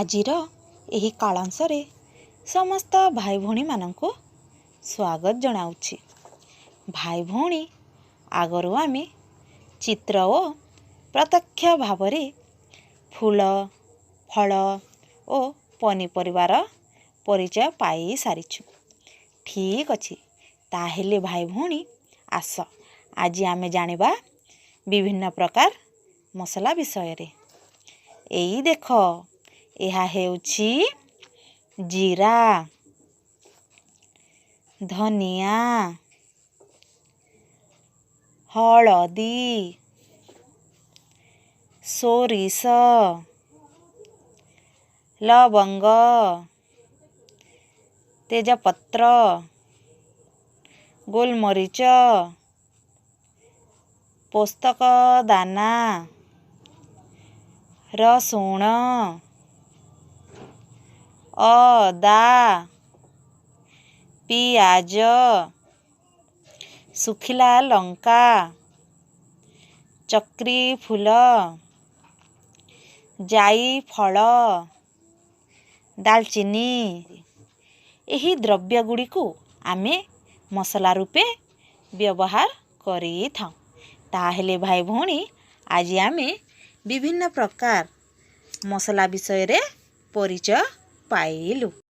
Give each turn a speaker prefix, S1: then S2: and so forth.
S1: आजिर एही कालांशरे समस्त भाई भौणी मानंको स्वागत जनाउछि। भाई भौणी आगरू आमे चित्र ओ प्रत्यक्ष भावरे फूल फल ओ पनीपरिवार परिचय पाई सारिछु। ठीक अछि, ताहेले भाई भौणी आस आज आमे जानिबा विभिन्न प्रकार मसला विषय रे। एई देख एहा हेउछि जीरा, धनिया, हलदी, सोरिष, लवंग, तेजपत्र, गोलमरीच, पोस्तक दाना, रसुण, अदा, पियाज, सुखिला लंका, चक्री फूल, जाई फल, दालचीनी एही द्रव्य गुड़ी को आमे मसला रूपे व्यवहार करी थां। ताहेले भाई भौणी आज आमे विभिन्न प्रकार मसला विषय रे परिचय पाइलु।